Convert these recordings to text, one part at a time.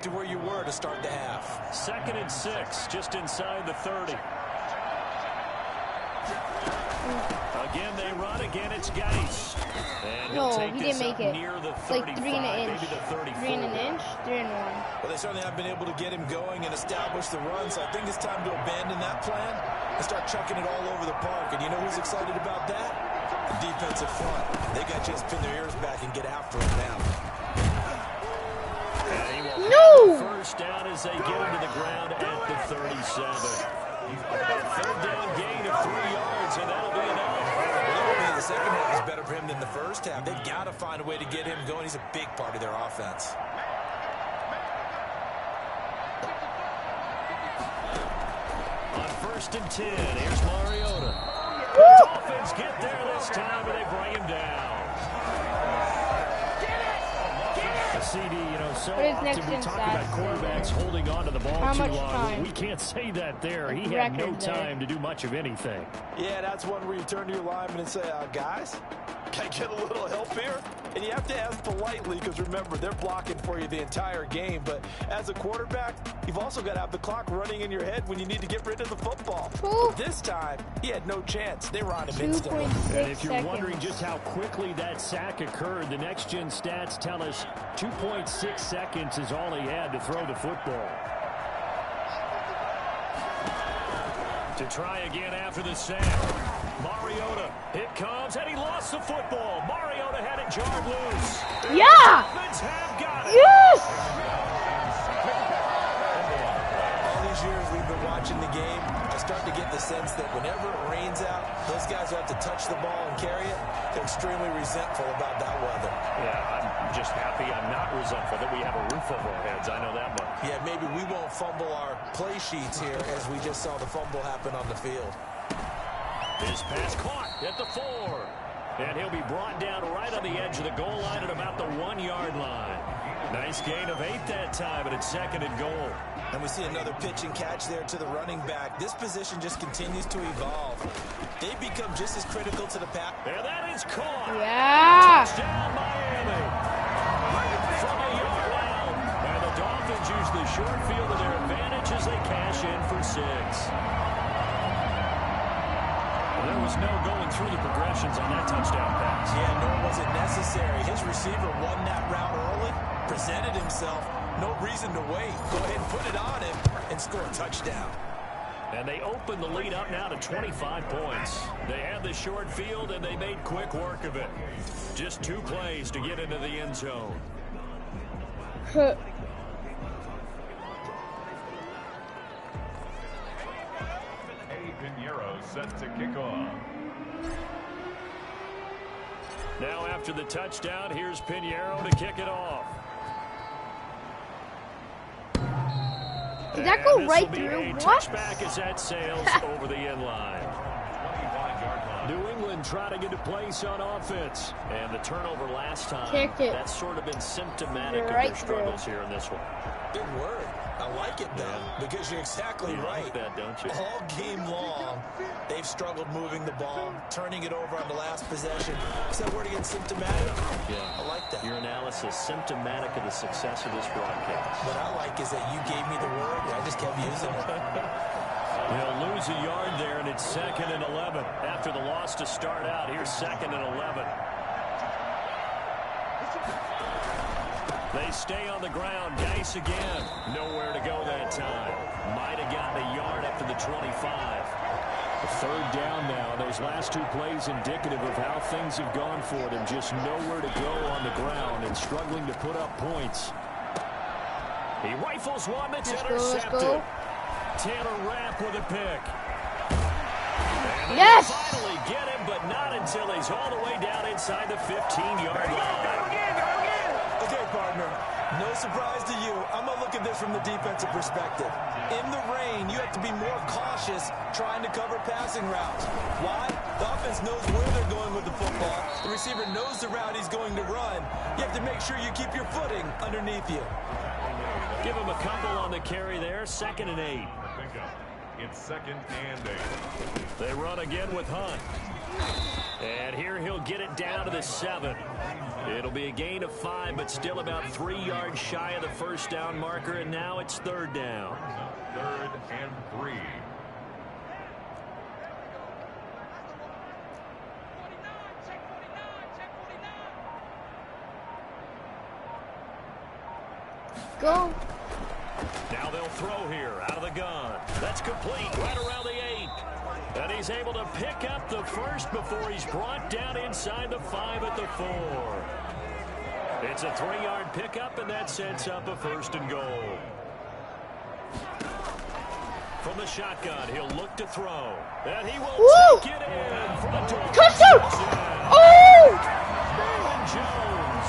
To where you were to start the half. 2nd and 6, just inside the 30. Again, they run. Again, it's Geis. And he'll take he this didn't make up it. near the It's 35, like 3 and an inch. maybe the 34. 3 and an inch, 3 and 1. Well, they certainly have been able to get him going and establish the run, so I think it's time to abandon that plan and start chucking it all over the park. And you know who's excited about that? The defensive front. They got to just pin their ears back and get after him now. No! First down as they get him to the ground at the 37. Third down gain of 3 yards, and that'll be enough. Well, the second half is better for him than the first half. They've got to find a way to get him going. He's a big part of their offense. On 1st and 10, here's Mariota. Dolphins get there this time, and they bring him down. CD, so often we talk about quarterbacks holding on to the ball too long. We can't say that there. He had no time to do much of anything. Yeah, that's one where you turn to your lineman and say, guys, can I get a little help here? And you have to ask politely because, remember, they're blocking for you the entire game. But as a quarterback, you've also got to have the clock running in your head when you need to get rid of the football. But this time, he had no chance. They were on him instantly. And if you're wondering just how quickly that sack occurred, the next-gen stats tell us 2.6 seconds is all he had to throw the football. To try again after the sack. Mariota, it comes, and he lost the football. Mariota had it jarred loose. Yeah! Have got it. Yes! All these years we've been watching the game, I start to get the sense that whenever it rains out, those guys who have to touch the ball and carry it, they're extremely resentful about that weather. Yeah, I'm just happy I'm not resentful that we have a roof over our heads. I know that much. Yeah, maybe we won't fumble our play sheets here as we just saw the fumble happen on the field. His pass caught at the 4. And he'll be brought down right on the edge of the goal line at about the 1-yard line. Nice gain of 8 that time, and it's 2nd and goal. And we see another pitch and catch there to the running back. This position just continues to evolve. They become just as critical to the pass. And that is caught. Yeah. Touchdown, Miami. From a yard out. And the Dolphins use the short field to their advantage as they cash in for 6. There was no going through the progressions on that touchdown pass. Yeah, nor was it necessary. His receiver won that route early, presented himself. No reason to wait. Go ahead and put it on him and score a touchdown. And they open the lead up now to 25 points. They had the short field, and they made quick work of it. Just 2 plays to get into the end zone. Set to kick off. Now after the touchdown, here's Pinheiro to kick it off. Did that go right through? What? Touchback as that sails over the end line. New England trying to get a place on offense. And the turnover last time, that's sort of been symptomatic of their struggles here in this one. Good word. I like it, though, because you're exactly right. Like that, don't you? All game long, they've struggled moving the ball, turning it over on the last possession. Is that word again, symptomatic? Yeah. I like that. Your analysis, symptomatic of the success of this broadcast. What I like is that you gave me the word, and I just kept using it. They'll lose a yard there, and it's 2nd and 11. After the loss to start out, here's 2nd and 11. They stay on the ground. Geis again. Nowhere to go that time. Might have gotten a yard after the 25. The 3rd down now. Those last 2 plays indicative of how things have gone for them. Just nowhere to go on the ground and struggling to put up points. He rifles one that's intercepted. Taylor Rapp with a pick. Yes! Finally get him, but not until he's all the way down inside the 15-yard line. Okay, partner, no surprise to you. I'm going to look at this from the defensive perspective. In the rain, you have to be more cautious trying to cover passing routes. Why? The offense knows where they're going with the football. The receiver knows the route he's going to run. You have to make sure you keep your footing underneath you. Give him a couple on the carry there. 2nd and 8. It's 2nd and 8. They run again with Hunt. And here he'll get it down to the 7. It'll be a gain of 5, but still about 3 yards shy of the first down marker, and now it's 3rd down. 3rd and 3. Go. Now they'll throw here out of the gun. That's complete right around the 8. And he's able to pick up the first before he's brought down inside the 5 at the 4. It's a 3-yard pickup, and that sets up a 1st and goal. From the shotgun, he'll look to throw. And he will take it in for the touchdown! Oh! Aaron Jones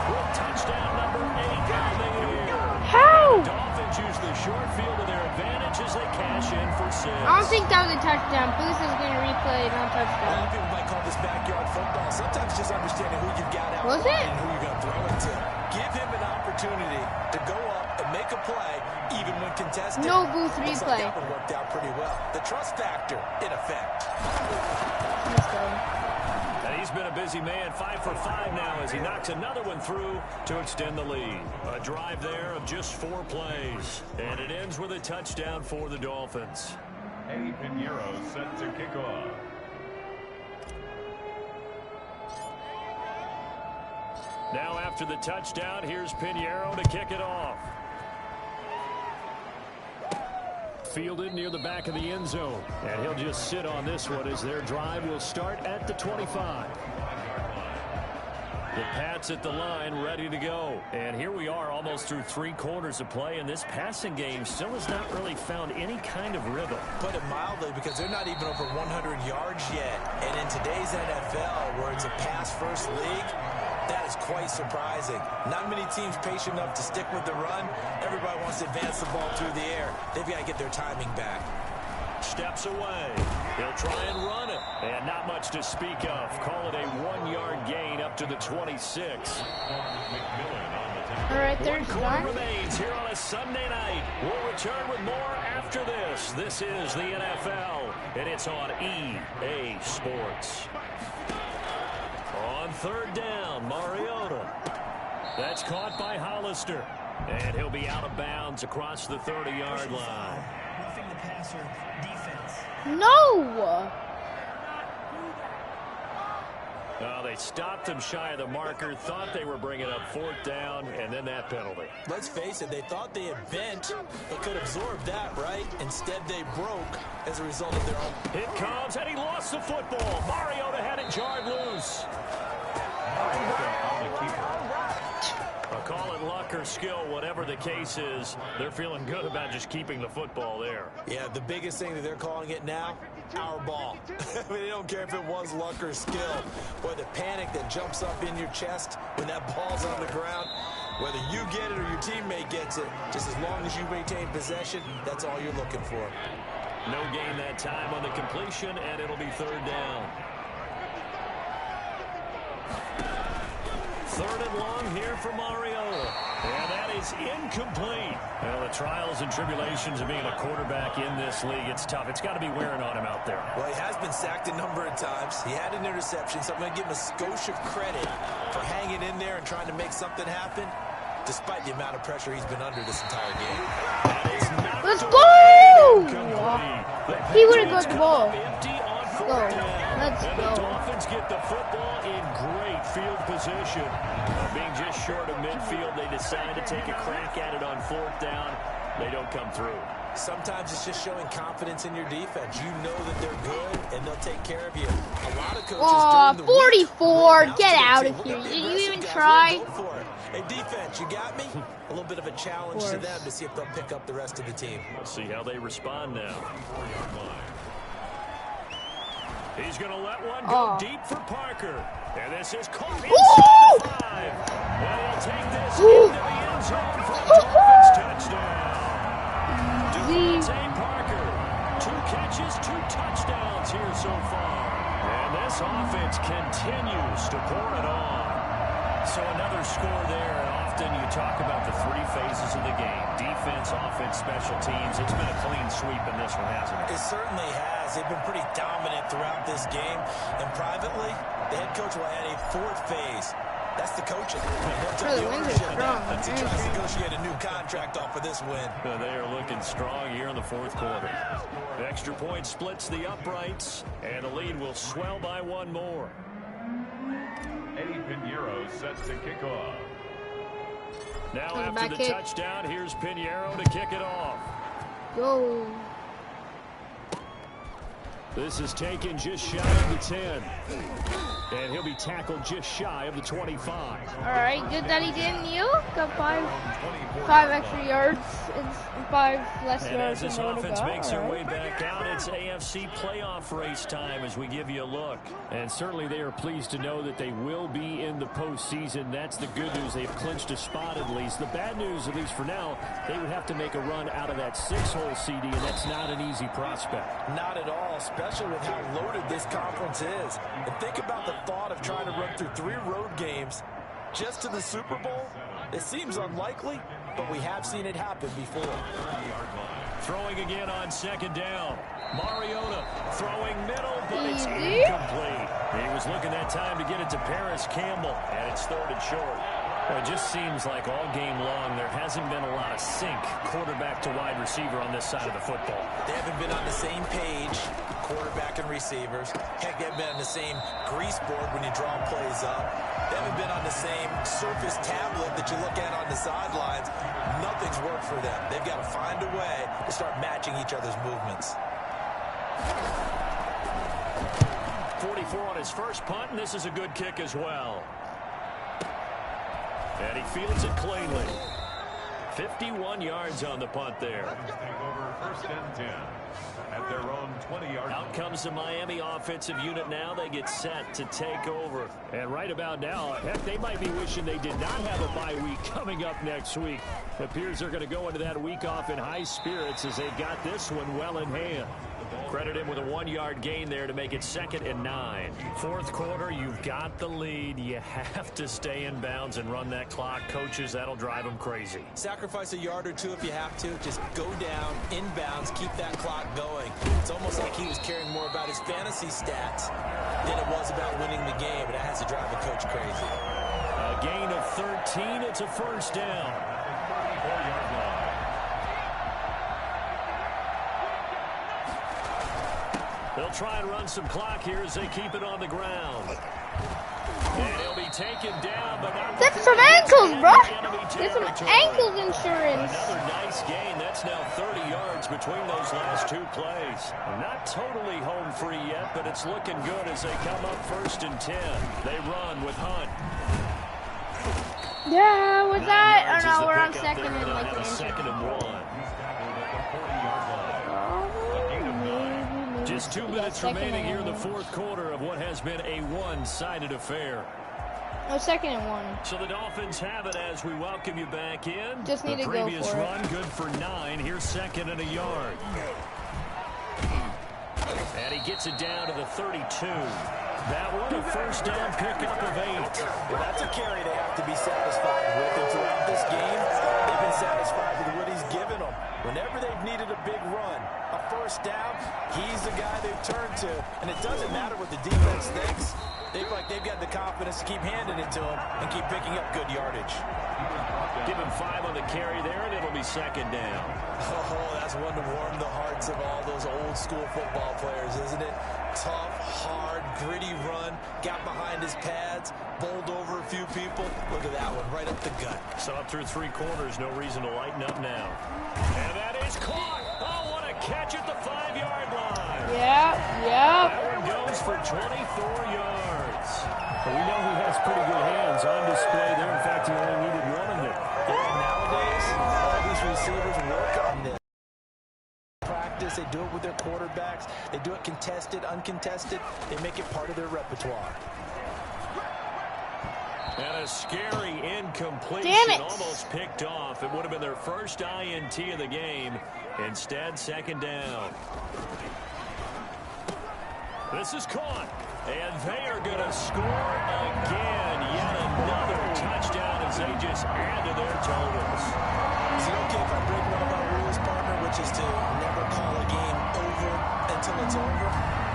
with touchdown number 8 on the year. How? The Dolphins use the short field to their advantage as they cash in for 6. I don't think that was a touchdown. Booth is going to replay it on A lot of touchdown. people might call this backyard football. Sometimes just understanding who you've got out Was it? and who you're going to throw it to. Give him an opportunity to go up and make a play, even when contested. No Booth Looks replay. like that one worked out pretty well. The trust factor, in effect. Let's go. And he's been a busy man, 5 for 5 now as he knocks another one through to extend the lead. A drive there of just 4 plays. And it ends with a touchdown for the Dolphins. Eddie Pinheiro set to kick off. Now after the touchdown, here's Pinheiro to kick it off. Fielded near the back of the end zone. And he'll just sit on this one as their drive will start at the 25. The Pats at the line, ready to go. And here we are almost through 3 quarters of play, and this passing game still has not really found any kind of rhythm. Put it mildly, because they're not even over 100 yards yet. And in today's NFL, where it's a pass-first league, that is quite surprising. Not many teams patient enough to stick with the run. Everybody wants to advance the ball through the air. They've got to get their timing back. Steps away. He'll try and run it. And not much to speak of. Call it a 1-yard gain up to the 26. All right, there's Quarter one. remains here on a Sunday night. We'll return with more after this. This is the NFL, and it's on EA Sports. On 3rd down, Mariota. That's caught by Hollister. And he'll be out of bounds across the 30-yard line. Roughing the passer defense. No! They stopped him shy of the marker, thought they were bringing up 4th down, and then that penalty. Let's face it, they thought they had bent. They could absorb that, right? Instead, they broke as a result of their own. It comes, and he lost the football. Mariota had it jarred loose. I'll call it luck or skill, whatever the case is. They're feeling good about just keeping the football there. Yeah, the biggest thing that they're calling it now, our ball. I mean, they don't care if it was luck or skill. Boy, the panic that jumps up in your chest when that ball's on the ground, whether you get it or your teammate gets it, just as long as you maintain possession, that's all you're looking for. No gain that time on the completion, and it'll be 3rd down. 3rd and long here for Mariota. And that is incomplete. Well, the trials and tribulations of being a quarterback in this league, it's tough. It's got to be wearing on him out there. Well, he has been sacked a number of times. He had an interception, so I'm going to give him a skosh of credit for hanging in there and trying to make something happen, despite the amount of pressure he's been under this entire game. Let's go! He would have got the ball. Let's go. Let's and go. the Dolphins get the football in great field position. Being just short of midfield, they decide to take a crack at it on 4th down. They don't come through. Sometimes it's just showing confidence in your defense. You know that they're good, and they'll take care of you. A lot of coaches during the 44. week, Get out say, of "We're here. gonna be Did you aggressive, even guys. try? We're gonna go for it." Hey, defense, you got me? A little bit of a challenge to them to see if they'll pick up the rest of the team. We'll see how they respond now. He's going to let one go deep for Parker. And this is caught inside the 5. And he'll take this into the end zone for the Dolphins touchdown. Devontae Parker, 2 catches, 2 touchdowns here so far. And this offense continues to pour it on. So another score there. And often you talk about the 3 phases of the game. Defense, offense, special teams. It's been a clean sweep in this one, hasn't it? It certainly has. They've been pretty dominant throughout this game. And privately, the head coach will add a 4th phase. That's the coaching. Bro, the wins are strong. He tries to negotiate a new contract off for this win. They are looking strong here in the fourth quarter. Extra point splits the uprights, and the lead will swell by one more. Eddie Pinheiro set to kick off. Now On the after back the kick. touchdown, here's Pinheiro to kick it off. Go. This is taken just shy of the 10. And he'll be tackled just shy of the 25. All right, good that he didn't kneel. Got five extra yards and 5 less And yards as than this they offense would've got. makes their All way right. back out, it's AFC playoff race time as we give you a look. And certainly they are pleased to know that they will be in the postseason. That's the good news. They've clinched a spot at least. The bad news, at least for now, they would have to make a run out of that 6-hole CD, and that's not an easy prospect. Not at all, especially with how loaded this conference is. And think about the thought of trying to run through 3 road games just to the Super Bowl. It seems unlikely, but we have seen it happen before. Throwing again on second down. Mariota throwing middle, but it's Easy. incomplete. He was looking that time to get it to Paris Campbell, and it's 3rd and short. Well, it just seems like all game long there hasn't been a lot of sync quarterback to wide receiver on this side of the football. They haven't been on the same page, quarterback and receivers. Heck, they haven't been on the same grease board when you draw plays up. They haven't been on the same Surface tablet that you look at on the sidelines. Nothing's worked for them. They've got to find a way to start matching each other's movements. 44 on his first punt, and this is a good kick as well. And he fields it cleanly. 51 yards on the punt there. Take over 1st and 10 at their own 20-yard line. Out comes the Miami offensive unit now. They get set to take over. And right about now, heck, they might be wishing they did not have a bye week coming up next week. It appears they're going to go into that week off in high spirits as they've got this one well in hand. Credit him with a 1-yard gain there to make it 2nd and 9. Fourth quarter, you've got the lead. You have to stay in bounds and run that clock. Coaches, that'll drive them crazy. Sacrifice a yard or 2 if you have to. Just go down, inbounds, keep that clock going. It's almost like he was caring more about his fantasy stats than it was about winning the game, and that has to drive a coach crazy. A gain of 13. It's a 1st down. 34-yard line. They'll try and run some clock here as they keep it on the ground. And he'll be taken down, but not Get before some he gets ankles, into bro. enemy Get some territory. ankles insurance. Another nice gain. That's now 30 yards between those last 2 plays. Not totally home free yet, but it's looking good as they come up 1st and 10. They run with Hunt. Yeah, was 9 that? yards Oh is no, the we're on pickup 2nd there, and they'll like have a an 2nd and 1. He's tackled at the 40-yard line. inch. Just 2 minutes remaining here in the fourth quarter of what has been a one-sided affair. No, 2nd and 1. So the Dolphins have it as we welcome you back in. Just need the to go previous for it. run good for 9. Here's 2nd and a yard. And he gets it down to the 32. That one a 1st down pickup of 8. Well, that's a carry they have to be satisfied with. And throughout this game, they've been satisfied with what he's given them. Whenever they've needed a big run, a 1st down, he's the guy they've turned to. And it doesn't matter what the defense thinks. They feel like they've got the confidence to keep handing it to him and keep picking up good yardage. Give him 5 on the carry there, and it'll be 2nd down. Oh, that's one to warm the hearts of all those old school football players, isn't it? Tough, hard, gritty run, got behind his pads, bowled over a few people. Look at that one, right up the gut. So up through 3 quarters, no reason to lighten up now. And that is caught. Oh, what a catch at the 5-yard line. Yeah. That one goes for 24 yards. Well, we know he has pretty good hands on display there. In fact, he only needed 1 of them. Yeah, nowadays, all these receivers work on this. Practice, they do it with their quarterbacks. They do it contested, uncontested. They make it part of their repertoire. And a scary incompletion, Damn it. almost picked off. It would have been their first INT of the game. Instead, 2nd down. This is caught. And they are going to score again. Yet another touchdown as they just add to their totals. Is it okay if I break one of our rules, partner, which is to never call a game over until it's over?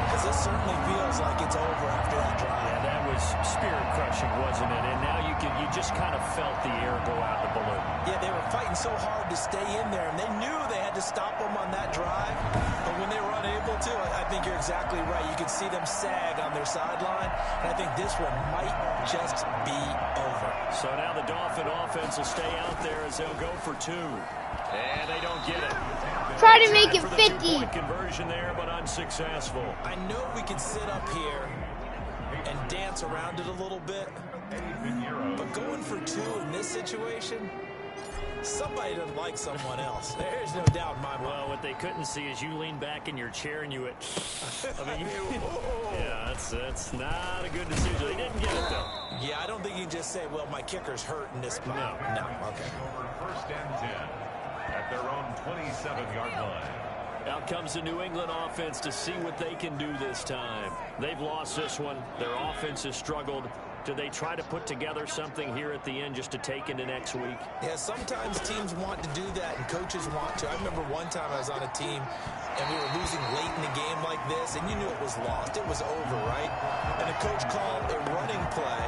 Because this certainly feels like it's over after that drive. Yeah, that was spirit-crushing, wasn't it? And now you you just kind of felt the air go out of the balloon. Yeah, they were fighting so hard to stay in there, and they knew they had to stop them on that drive. But when they were unable to, I think you're exactly right. You could see them sag on their sideline, and I think this one might just be over. So now the Dolphin offense will stay out there as they'll go for 2. And they don't get it. Try to make it 50. Conversion there, but unsuccessful. I know we could sit up here and dance around it a little bit, but going for 2 in this situation, somebody doesn't like someone else. There's no doubt in my mind. Well, what they couldn't see is you lean back in your chair and you went, I mean, yeah, that's not a good decision. They didn't get it, though. Yeah, I don't think you can just say, well, my kicker's hurt in this spot. No, okay. Over 1st and 10 at their own 27-yard line. Out comes the New England offense to see what they can do this time. They've lost this one. Their offense has struggled. Do they try to put together something here at the end just to take into next week? Yeah, sometimes teams want to do that and coaches want to. I remember one time I was on a team and we were losing late in the game like this, and you knew it was lost. It was over, right? And the coach called a running play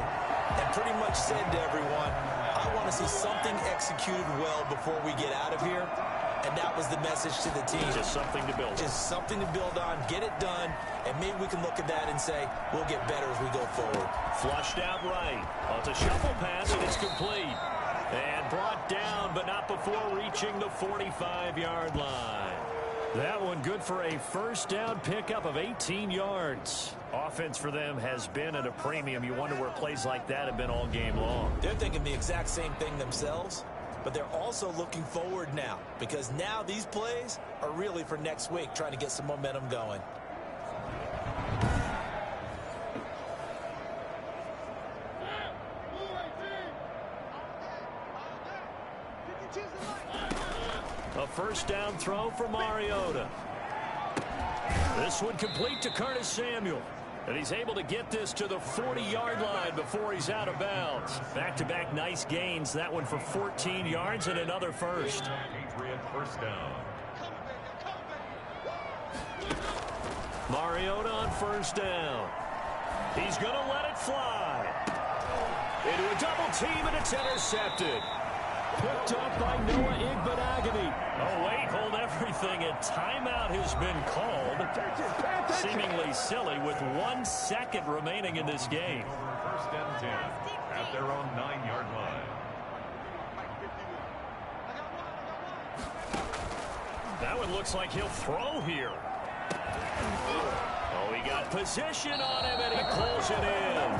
and pretty much said to everyone, I want to see something executed well before we get out of here. And that was the message to the team. Just something to build on. Just something to build on, get it done, and maybe we can look at that and say, we'll get better as we go forward. Flushed out right. Well, it's a shuffle pass, and it's complete. And brought down, but not before reaching the 45-yard line. That one good for a first down pickup of 18 yards. Offense for them has been at a premium. You wonder where plays like that have been all game long. They're thinking the exact same thing themselves. But they're also looking forward now, because now these plays are really for next week, trying to get some momentum going. A first down throw for Mariota. This one complete to Curtis Samuel. And he's able to get this to the 40-yard line before he's out of bounds. Back-to-back nice gains. That one for 14 yards and another first. Patriot first down. Mariota on first down. He's going to let it fly. Into a double team, and it's intercepted. Picked up by Noah Igbenogany. Oh, wait, hold everything. A timeout has been called. Seemingly silly with 1 second remaining in this game. Over 1st and 10 at their own 9-yard line. That one looks like he'll throw here. Oh, he got position on him, and he pulls it in.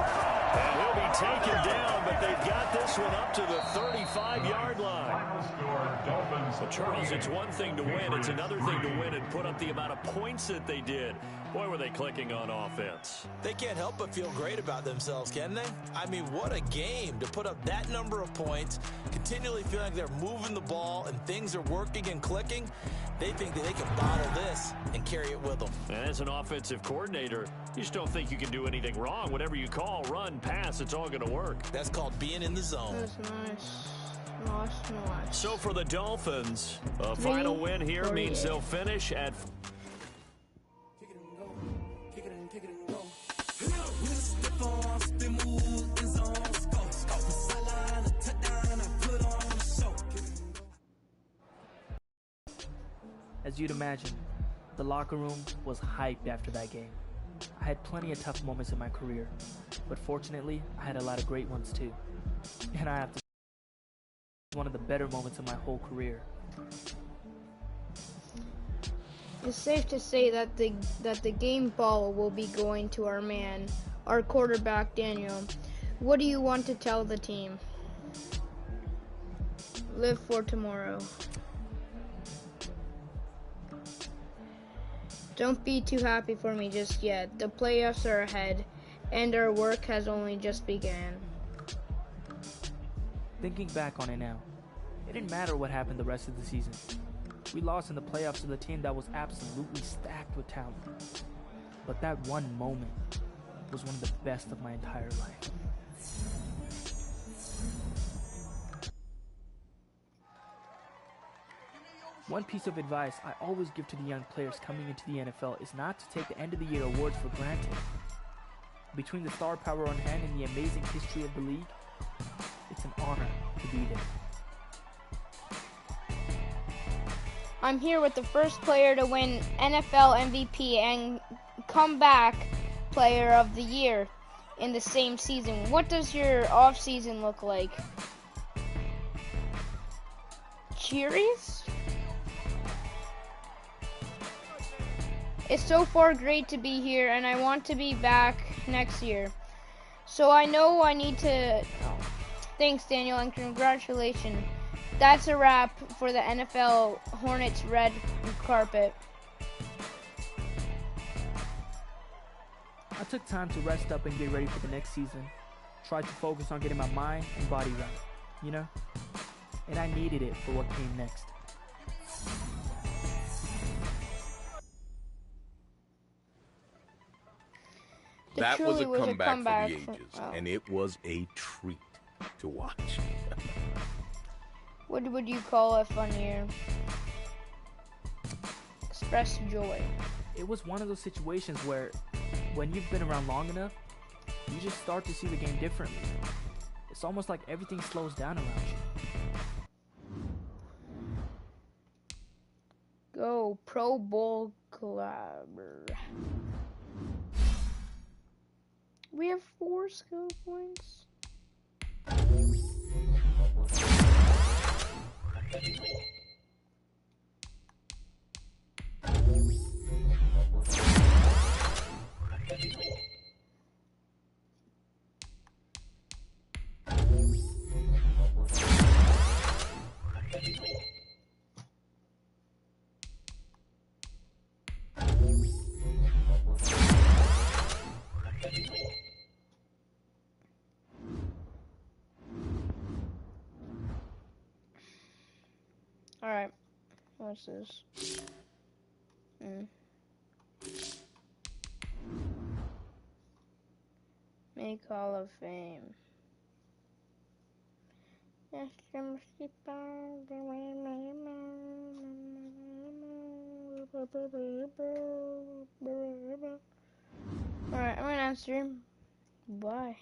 And he'll be taken down, but they've got this one up to the 35-yard line. So, Charles, it's one thing to win. It's another thing to win and put up the amount of points that they did. Boy, were they clicking on offense. They can't help but feel great about themselves, can they? I mean, what a game to put up that number of points, continually feeling like they're moving the ball and things are working and clicking. They think that they can bottle this and carry it with them. And as an offensive coordinator, you just don't think you can do anything wrong. Whatever you call, run, pass, it's all going to work. That's called being in the zone. That's nice. Nice. So for the Dolphins, a final win here means they'll finish at... As you'd imagine, the locker room was hyped after that game. I had plenty of tough moments in my career, but fortunately, I had a lot of great ones too. And I have to say, it was one of the better moments of my whole career. It's safe to say that the game ball will be going to our quarterback, Daniel. What do you want to tell the team? Live for tomorrow. Don't be too happy for me just yet. The playoffs are ahead, and our work has only just begun. Thinking back on it now, it didn't matter what happened the rest of the season. We lost in the playoffs to the team that was absolutely stacked with talent. But that one moment was one of the best of my entire life. One piece of advice I always give to the young players coming into the NFL is not to take the end of the year awards for granted. Between the star power on hand and the amazing history of the league, it's an honor to be there. I'm here with the first player to win NFL MVP and comeback player of the year in the same season. What does your off season look like? Curious? It's so far great to be here, and I want to be back next year. So I know I need to... Thanks, Daniel, and congratulations. That's a wrap for the NFL Hornets red carpet. I took time to rest up and get ready for the next season. Tried to focus on getting my mind and body right, you know? And I needed it for what came next. That was a truly comeback for the ages, and it was a treat to watch. What would you call a fun year? Express joy. It was one of those situations where, when you've been around long enough, you just start to see the game differently. It's almost like everything slows down around you. Go Pro Bowl Clubber. We have 4 skill points. Alright, what's this? Make Hall of Fame. Alright, I'm gonna answer. Bye.